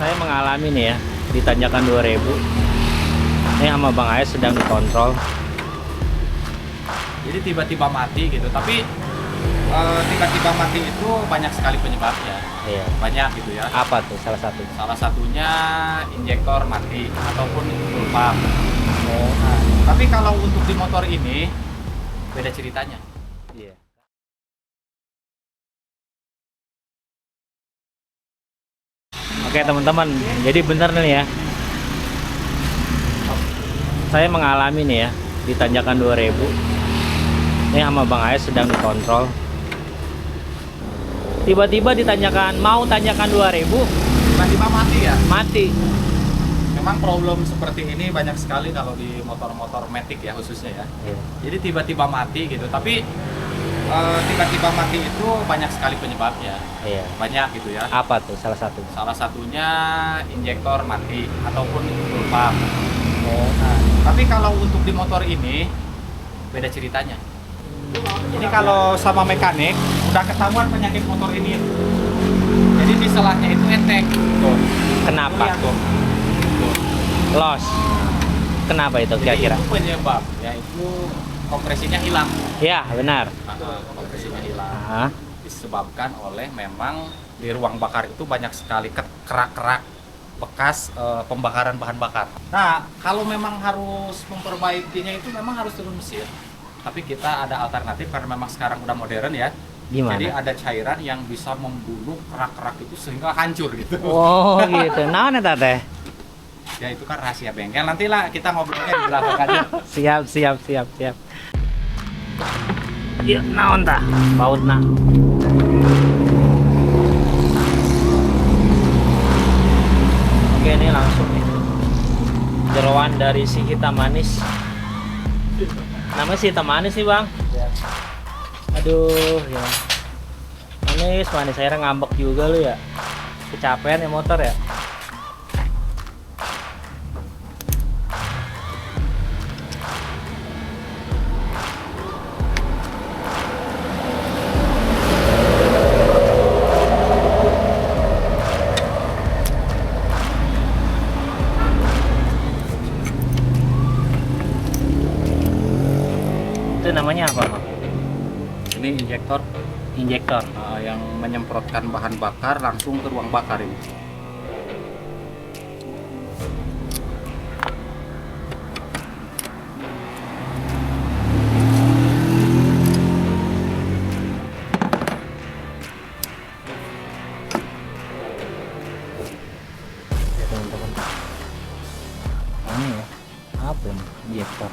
Saya mengalami nih ya di Tanjakan 2000. Ini sama Bang Ayas sedang dikontrol. Jadi tiba-tiba mati gitu. Tapi tiba-tiba mati itu banyak sekali penyebabnya. Iya. Banyak gitu ya. Apa tuh salah satu? Salah satunya injektor mati ataupun pulpa. Oh, Nah, tapi kalau untuk di motor ini beda ceritanya. iya. Oke teman-teman, jadi bener nih ya. Saya mengalami nih ya di Tanjakan 2000. Ini sama Bang Ayas sedang dikontrol. Tiba-tiba mau Tanjakan 2000 Tiba-tiba mati ya. mati. Memang problem seperti ini banyak sekali kalau di motor-motor matic ya khususnya ya. Iya. Jadi tiba-tiba mati gitu. Tapi tiba-tiba mati itu banyak sekali penyebabnya. Iya. Banyak gitu ya. Apa tuh salah satu? Salah satunya injektor mati ataupun pulpa. Oh, Nah, tapi kalau untuk di motor ini beda ceritanya. Ini kalau sama mekanik udah ketahuan penyakit motor ini. Jadi di selahnya itu entek. Tuh. kenapa? Lihat tuh. Tuh. Loss. Kenapa itu Jadi kira-kira? itu penyebab yaitu kompresinya hilang. Ya, benar. Kompresinya hilang. Ah, Disebabkan oleh memang di ruang bakar itu banyak sekali kerak-kerak bekas pembakaran bahan bakar. Nah, kalau memang harus memperbaikinya itu memang harus turun mesin. Tapi kita ada alternatif karena memang sekarang udah modern ya. gimana? Jadi ada cairan yang bisa membunuh kerak-kerak itu sehingga hancur gitu. Oh, gitu. Nah, teh. Ya itu kan rahasia bengkel. Nantilah kita ngobrolnya di belakang aja. Siap. Yuk, naon tah? Pautna. Oke, ini langsung nih. Jeroan dari si hitam manis. Namanya si hitam manis nih, Bang. Aduh, ya. Manis. Akhirnya ngambek juga lu ya. Kecapean ya motor ya. Itu namanya apa, Bang? Ini injektor Injektor. yang menyemprotkan bahan bakar langsung ke ruang bakar ini. Ya, teman-teman. Ini ya. Apa ini? Injektor.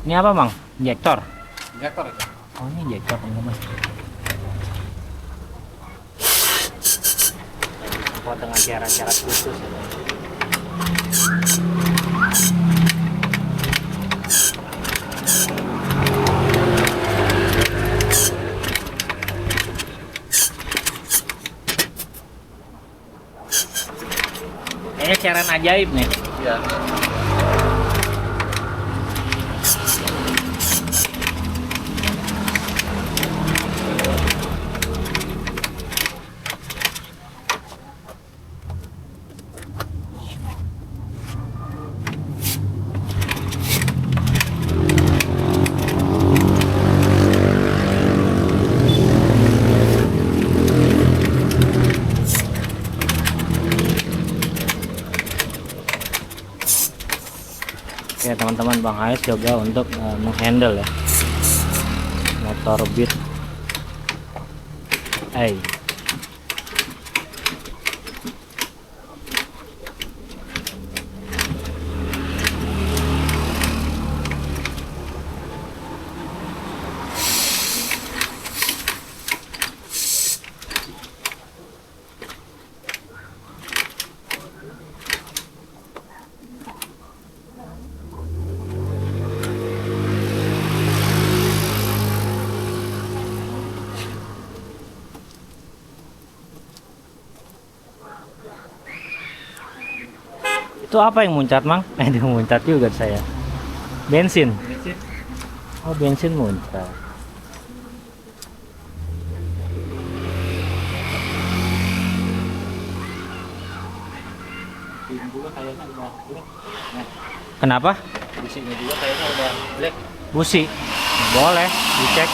Ini apa, Bang? Injektor. Injektor itu. Oh, ini injektor, teman-teman. Buat dengan cara-cara khusus ya. Kayaknya cairan ajaib nih. Ya. Oke teman-teman, Bang Ais coba untuk menghandle ya motor Beat. Itu apa yang muncat, Mang? Dia muncat juga saya. Bensin. Oh, bensin muncat. Ini juga kayaknya udah black. Nah, Kenapa? businya juga kayaknya udah black. Busi. Boleh dicek.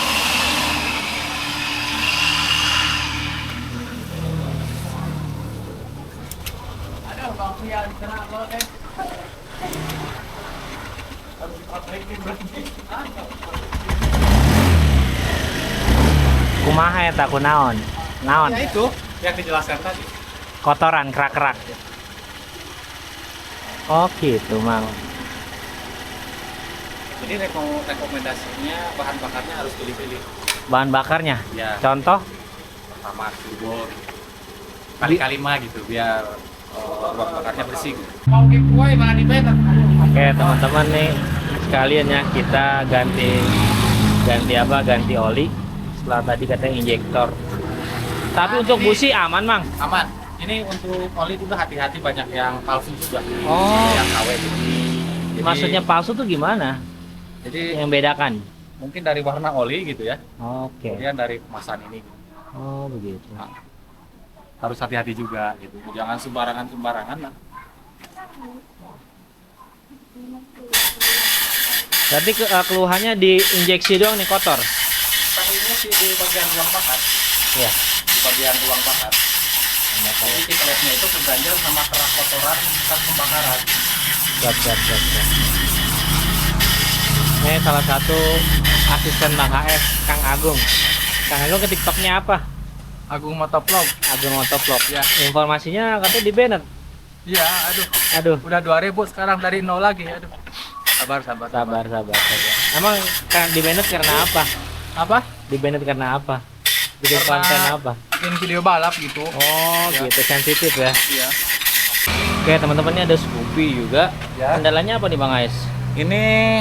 Ada bang yang kena apa deh? Harus dipatrikin berarti. Kumaha eta kunaon? Naon? Ya itu yang dijelaskan tadi. Kotoran kerak-kerak. Oh gitu, Mang. Jadi rekomendasinya bahan bakarnya harus pilih-pilih. Bahan bakarnya? Ya. Contoh? Pertama turbo kali-kali mah gitu biar ruang bakarnya bersih. Mau giveaway mana di beta? Oke, teman-teman nih sekalian ya kita ganti oli. Setelah tadi katanya injektor. Tapi untuk busi aman, Mang. Aman. Ini untuk oli juga hati-hati, banyak yang palsu juga. Oh. Yang KW gitu. Jadi, Maksudnya palsu tuh gimana? jadi Yang bedakan? mungkin dari warna oli gitu ya. Oke. Kemudian dari kemasan ini. Oh, begitu. Nah, harus hati-hati juga gitu. Jangan sembarangan lah. Berarti keluhannya di injeksi doang nih kotor. Tahunya sih di bagian ruang bakar. Iya. Di bagian ruang bakar. Jadi kikletnya itu keganjel sama kerak kotoran bekas pembakaran. Siap. Ini salah satu asisten Bang HS, Kang Agung. Kang Agung ke TikToknya apa? Agung Motovlog. Agung Motovlog. Ya. Informasinya katanya di Bennett. Iya, Aduh, udah 2000 sekarang dari nol lagi. Aduh. Sabar. sabar. Emang di Bennett karena apa? Apa? Di Bennett karena apa? Bikin Karena konten apa? bikin video balap gitu. Oh, Ya. gitu, sensitif ya. Iya. Oke, teman-teman, ini ada Scoopy juga. Ya. Kendalanya apa nih Bang Ais? Ini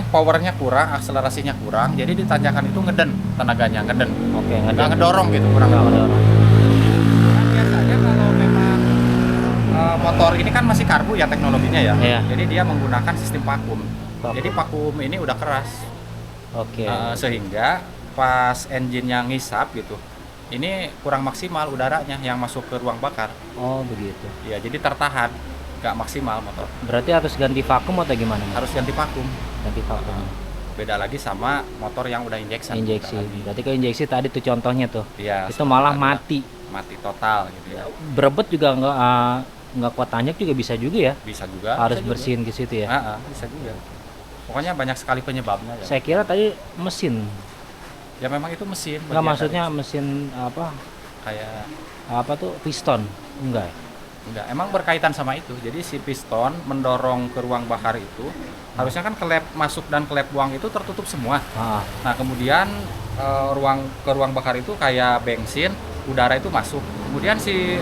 powernya kurang, akselerasinya kurang, jadi di tanjakan itu ngeden tenaganya, ngeden. Oke, Nggak ngedorong gitu, kurang ngedorong. Kan biasanya kalau memang motor ini kan masih karbu ya teknologinya ya. Iya. Jadi dia menggunakan sistem vakum. Vakum. Jadi vakum ini udah keras. Oke. Sehingga pas engine-nya ngisap gitu, ini kurang maksimal udaranya yang masuk ke ruang bakar. Oh, begitu. Ya, jadi tertahan, nggak maksimal motor. Berarti harus ganti vakum atau gimana? Mas? Harus ganti vakum. Ganti vakum. Beda lagi sama motor yang udah injection. Injeksi. Beda lagi. Berarti kalau injeksi tadi tuh contohnya tuh. Iya. Itu malah seperti mati. mati total gitu ya. Berebut juga nggak kuat tanjak juga bisa juga ya. Bisa juga. Harus bisa juga. bersihin ke situ ya. Bisa juga. Pokoknya banyak sekali penyebabnya ya. Saya kira tadi mesin. Ya memang itu mesin. Enggak, bagian maksudnya dari- mesin apa? kayak Apa tuh piston? Enggak. Ya? enggak, emang berkaitan sama itu. Jadi si piston mendorong ke ruang bakar itu harusnya kan klep masuk dan klep buang itu tertutup semua. Ah, Nah, kemudian ke ruang bakar itu kayak bensin, udara itu masuk. Kemudian si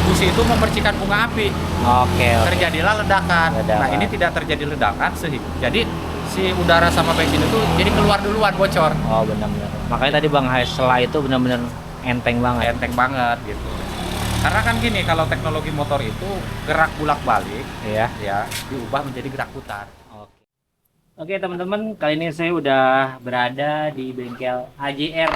busi itu memercikan bunga api. oke. Terjadilah ledakan. Ledakan. Nah, ini tidak terjadi ledakan sehingga jadi si udara sama bensin itu jadi keluar duluan, bocor. Oh, benar-benar. Makanya tadi Bang Ais setelah itu benar-benar enteng banget. Enteng banget gitu. Karena kan gini, kalau teknologi motor itu gerak bolak-balik Iya. ya diubah menjadi gerak putar. Oke teman-teman, kali ini saya udah berada di bengkel AJR.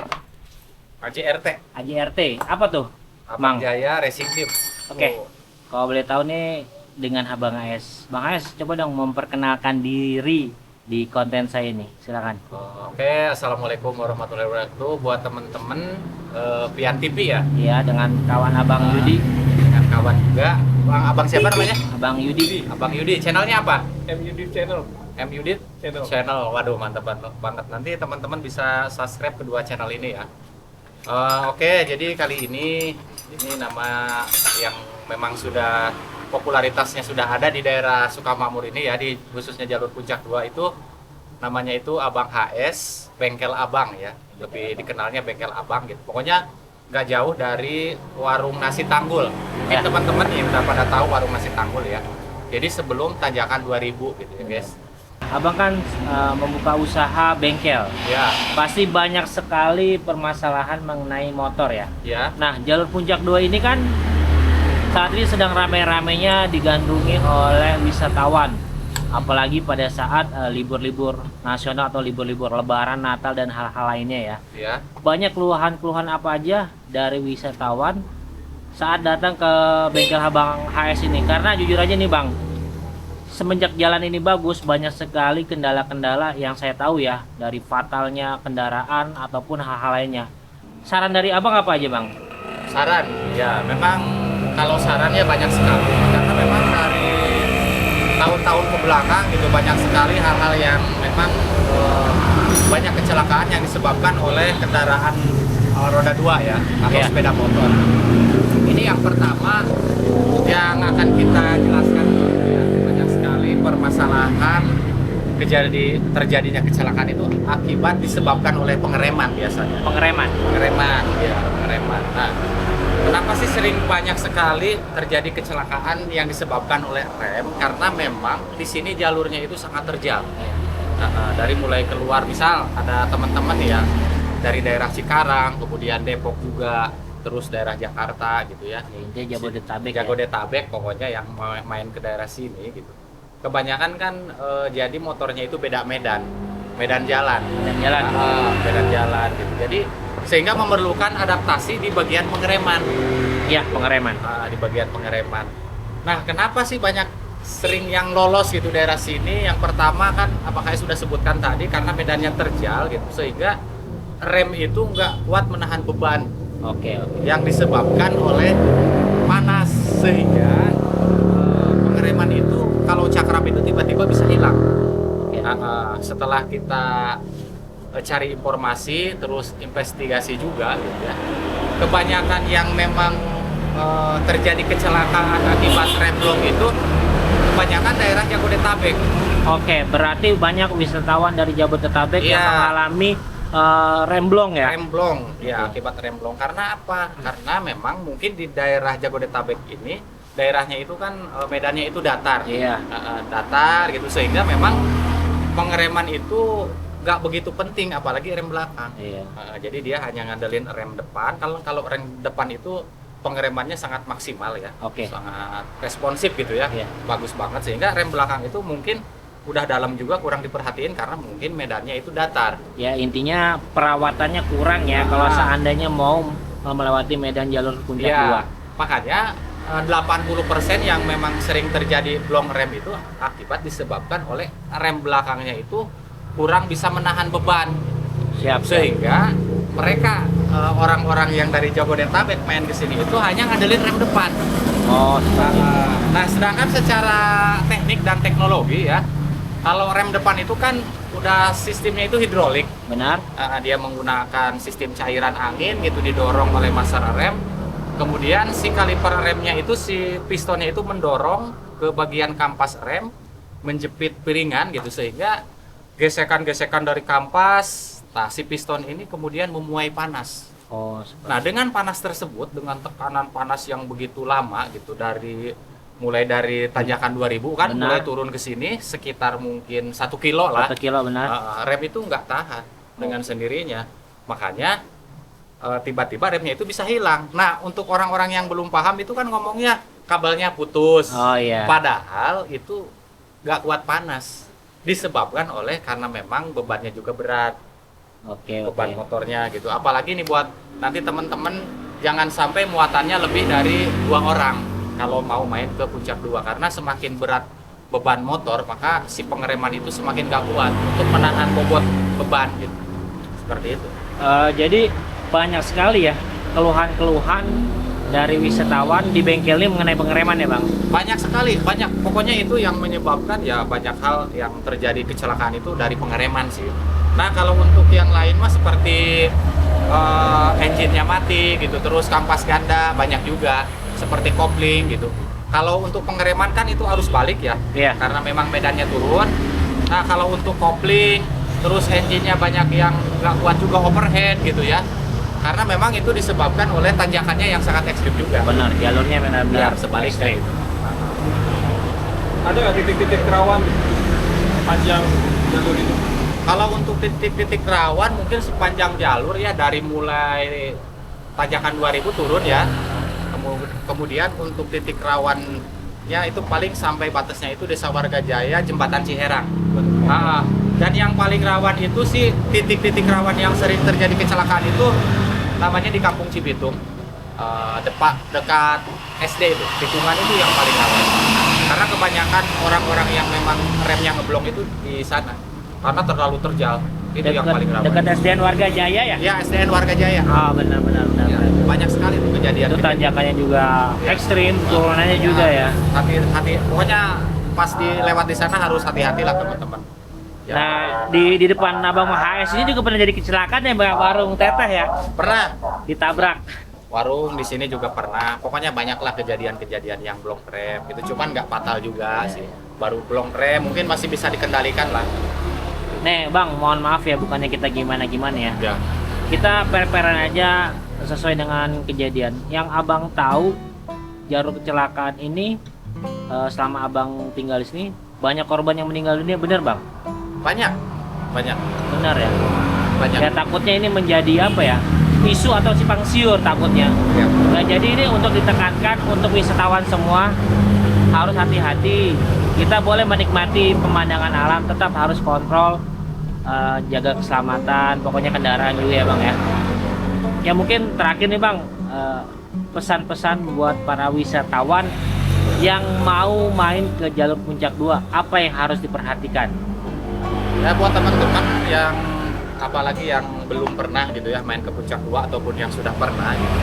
AJRT, AJRT, apa tuh? Abang Mang. Jaya Racing Team. Oke. Kalau boleh tahu nih dengan Abang AS. Bang AS, coba dong memperkenalkan diri di konten saya ini. Silakan. Oke, assalamualaikum warahmatullahi wabarakatuh. Buat temen-temen Pian TV ya, Iya, dengan kawan Abang Yudi. dengan kawan juga. Abang siapa namanya? Abang Yudi. Abang Yudi. Channelnya apa? MUD channel. MUD channel. Waduh, mantap banget. Nanti teman-teman bisa subscribe kedua channel ini ya. Oke, jadi kali ini nama yang memang sudah popularitasnya sudah ada di daerah Sukamakmur ini ya, di khususnya jalur Puncak 2 itu namanya itu Abang HS, Bengkel Abang ya. Lebih dikenalnya Bengkel Abang gitu. Pokoknya nggak jauh dari warung nasi Tanggul. Mungkin Ya. teman-teman yang udah pada tahu warung nasi Tanggul ya. Jadi sebelum tanjakan 2000 gitu ya, guys. Abang kan membuka usaha bengkel. Ya, Pasti banyak sekali permasalahan mengenai motor ya. ya. Nah, jalur Puncak 2 ini kan saat ini sedang rame-ramenya digandrungi oleh wisatawan. Apalagi pada saat libur-libur nasional atau libur-libur Lebaran, Natal dan hal-hal lainnya ya. Ya. Banyak keluhan-keluhan apa aja dari wisatawan saat datang ke bengkel Abang HS ini? Karena jujur aja nih Bang, semenjak jalan ini bagus, banyak sekali kendala-kendala yang saya tahu ya, dari fatalnya kendaraan ataupun hal-hal lainnya. Saran dari Abang apa aja Bang? Saran, ya memang kalau sarannya banyak sekali, karena memang dari tahun-tahun ke belakang gitu banyak sekali hal-hal yang memang banyak kecelakaan yang disebabkan oleh kendaraan roda 2 ya, atau Iya. sepeda motor. Ini yang pertama yang akan kita jelaskan dulu ya. Banyak sekali permasalahan terjadinya kecelakaan itu akibat disebabkan oleh pengereman biasanya. Pengereman. Pengereman. Nah, kenapa sih sering banyak sekali terjadi kecelakaan yang disebabkan oleh rem? Karena memang di sini jalurnya itu sangat terjal. Nah, dari mulai keluar, misal ada teman-teman ya dari daerah Cikarang, kemudian Depok juga, terus daerah Jakarta gitu ya. Intinya Jabodetabek. Jabodetabek pokoknya yang main ke daerah sini gitu. Kebanyakan kan jadi motornya itu beda medan jalan. Medan jalan gitu. Jadi sehingga memerlukan adaptasi di bagian pengereman. Iya, pengereman. Di bagian pengereman. Nah, kenapa sih banyak sering yang lolos gitu daerah sini? Yang pertama kan apakah sudah sebutkan tadi, karena medannya terjal gitu, sehingga rem itu nggak kuat menahan beban. Oke. Yang disebabkan oleh panas, sehingga pengereman itu kalau cakram itu tiba-tiba bisa hilang. Setelah kita cari informasi terus investigasi juga gitu ya, kebanyakan yang memang terjadi kecelakaan akibat remblong itu kebanyakan daerah Jabodetabek. Oke, berarti banyak wisatawan dari Jabodetabek yang mengalami remblong ya? Remblong, ya akibat remblong. Karena apa? Karena memang mungkin di daerah Jabodetabek ini, daerahnya itu kan medannya itu datar. Iya. Datar gitu, sehingga memang pengereman itu nggak begitu penting, apalagi rem belakang. Iya. Jadi dia hanya ngandelin rem depan. Kalau rem depan itu pengeremannya sangat maksimal ya. Oke. Sangat responsif gitu ya. Iya. Bagus banget, sehingga rem belakang itu mungkin udah dalam juga kurang diperhatiin karena mungkin medannya itu datar. Ya intinya perawatannya kurang ya kalau seandainya mau melewati medan jalur puncak 2. Makanya 80% yang memang sering terjadi blong rem itu akibat disebabkan oleh rem belakangnya itu kurang bisa menahan beban. Siap. Sehingga mereka orang-orang yang dari Jabodetabek main ke sini itu hanya ngandelin rem depan. Oh, nah, sedangkan secara teknik dan teknologi ya, kalau rem depan itu kan udah sistemnya itu hidrolik. Benar. Dia menggunakan sistem cairan angin gitu, didorong oleh masar rem. Kemudian si kaliper remnya itu, si pistonnya itu mendorong ke bagian kampas rem, menjepit piringan gitu, sehingga gesekan-gesekan dari kampas, si piston ini kemudian memuai panas. Oh, nah, dengan panas tersebut, dengan tekanan panas yang begitu lama gitu, mulai dari tanjakan 2000 kan, benar, mulai turun ke sini sekitar mungkin 1 kilo lah. 1 kilo benar. Rem itu nggak tahan dengan sendirinya. Makanya tiba-tiba remnya itu bisa hilang. Nah, untuk orang-orang yang belum paham itu kan ngomongnya kabelnya putus. Oh iya. Padahal itu nggak kuat panas. Disebabkan oleh karena memang bebannya juga berat. Beban motornya gitu. Apalagi nih buat nanti teman-teman, jangan sampai muatannya lebih dari 2 orang kalau mau main ke puncak 2, karena semakin berat beban motor maka si pengereman itu semakin gak kuat untuk menahan bobot beban gitu. Seperti itu. Jadi banyak sekali ya keluhan-keluhan dari wisatawan di bengkel ini mengenai pengereman ya Bang? Banyak sekali, banyak. Pokoknya itu yang menyebabkan ya banyak hal yang terjadi kecelakaan itu dari pengereman sih. Nah, kalau untuk yang lain mah seperti engine-nya mati gitu, terus kampas ganda banyak juga, seperti kopling gitu. Kalau untuk pengereman kan itu arus balik ya, karena memang medannya turun. Nah, kalau untuk kopling, terus engine-nya banyak yang nggak kuat juga overhead gitu ya, karena memang itu disebabkan oleh tanjakannya yang sangat ekstrim juga. Benar, jalurnya benar-benar sebaliknya. Ada nggak titik-titik rawan panjang jalur itu? Kalau untuk titik-titik rawan mungkin sepanjang jalur ya, dari mulai tanjakan 2000 turun ya. Kemudian untuk titik rawannya itu paling sampai batasnya itu Desa Warga Jaya, Jembatan Ciherang. Dan yang paling rawan itu sih, titik-titik rawan yang sering terjadi kecelakaan itu namanya di Kampung Cibitung. dekat SD itu, tikungan itu yang paling rawan. Karena kebanyakan orang-orang yang memang remnya ngeblong itu di sana, karena terlalu terjal. Itu yang paling rawan. Dekat SDN Warga Jaya ya? Ya, SDN Warga Jaya. Ah, benar. Ya, banyak sekali tuh kejadian. Itu tanjakannya juga ekstrim, turunannya juga ya. Hati-hati, pokoknya pas lewat di sana harus hati-hati lah teman-teman. Ya. Nah, di depan Abang HS ini juga pernah jadi kecelakaan ya, Bang, warung teteh ya? Pernah. Ditabrak. Warung di sini juga pernah. Pokoknya banyaklah kejadian-kejadian yang blong rem. Itu cuman nggak fatal juga sih. Baru blong rem mungkin masih bisa dikendalikan lah. Nih, Bang, mohon maaf ya, bukannya kita gimana-gimana ya. Ya. Kita per-peran aja sesuai dengan kejadian. Yang Abang tahu jalur kecelakaan ini selama Abang tinggal di sini banyak korban yang meninggal dunia, bener Bang? Banyak. Bener ya? Banyak. Ya takutnya ini menjadi apa ya? Isu atau simpang siur takutnya. Ya. Nah, jadi ini untuk ditekankan untuk wisatawan semua harus hati-hati. Kita boleh menikmati pemandangan alam, tetap harus kontrol, jaga keselamatan, pokoknya kendaraan juga ya Bang ya. Ya mungkin terakhir nih Bang, pesan-pesan buat para wisatawan yang mau main ke jalur Puncak 2, apa yang harus diperhatikan? Ya buat teman-teman yang apalagi yang belum pernah gitu ya main ke Puncak 2 ataupun yang sudah pernah gitu.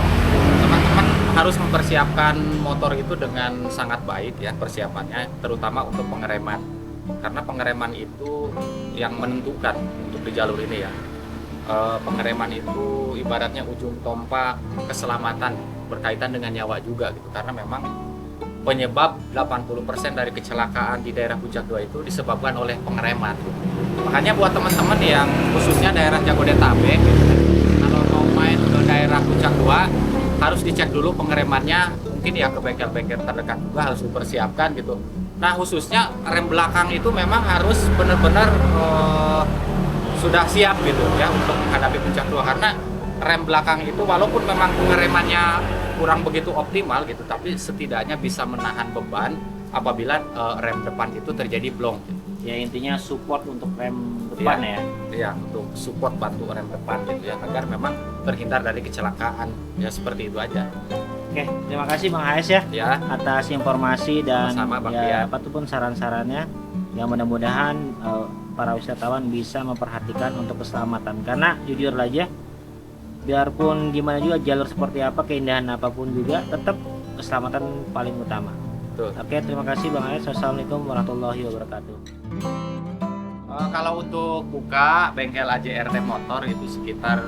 Teman-teman harus mempersiapkan motor itu dengan sangat baik ya persiapannya, terutama untuk pengereman. Karena pengereman itu yang menentukan untuk di jalur ini ya. Pengereman itu ibaratnya ujung tombak keselamatan, berkaitan dengan nyawa juga gitu. Karena memang penyebab 80% dari kecelakaan di daerah Puncak 2 itu disebabkan oleh pengereman. Makanya buat teman-teman yang khususnya daerah Jabodetabek gitu, kalau mau main ke daerah Puncak 2 harus dicek dulu pengeremannya, mungkin ya ke bengkel-bengkel terdekat juga harus dipersiapkan gitu. Nah khususnya rem belakang itu memang harus benar-benar sudah siap gitu ya untuk menghadapi Puncak 2, karena rem belakang itu walaupun memang pengeremannya kurang begitu optimal gitu, tapi setidaknya bisa menahan beban apabila rem depan itu terjadi blong. Ya intinya support untuk rem depan ya. Iya, untuk support bantu rem depan gitu ya, agar memang terhindar dari kecelakaan. Ya seperti itu aja. Oke, terima kasih Bang HS ya, Ya, atas informasi dan sama-sama, Bang ya Dian. apapun saran-sarannya. Yang mudah-mudahan para wisatawan bisa memperhatikan untuk keselamatan. Karena jujur aja, biarpun gimana juga jalur seperti apa, keindahan apapun juga, tetap keselamatan paling utama. betul. Oke, terima kasih Bang Ayas. Wassalamualaikum warahmatullahi wabarakatuh. Kalau untuk buka bengkel AJRT motor itu sekitar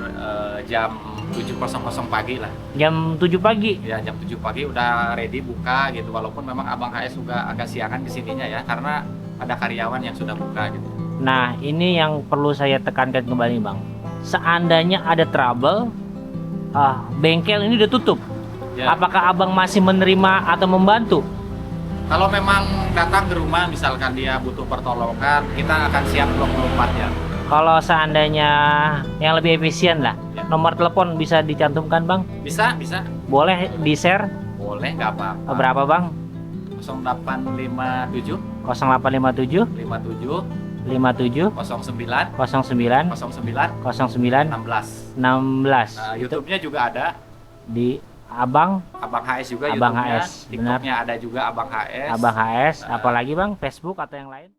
jam 7.00 pagi lah. Jam 7 pagi. Ya, jam 7 pagi udah ready buka gitu. Walaupun memang Abang HS juga agak siangan kesininya ya, karena ada karyawan yang sudah buka gitu. Nah, ini yang perlu saya tekankan kembali Bang. Seandainya ada trouble, bengkel ini udah tutup. Ya. Apakah Abang masih menerima atau membantu? Kalau memang datang ke rumah, misalkan dia butuh pertolongan, kita akan siap 24 jam. Kalau seandainya yang lebih efisien lah, Ya. nomor telepon bisa dicantumkan Bang? Bisa. Boleh di-share? Boleh, nggak apa-apa. Berapa Bang? 0857 0857 57 57 09 09 09 09 16. 16. YouTube-nya juga ada. Di Abang HS juga Abang YouTube-nya. HS, benar. TikTok-nya ada juga Abang HS. HS, apalagi Bang, Facebook atau yang lain?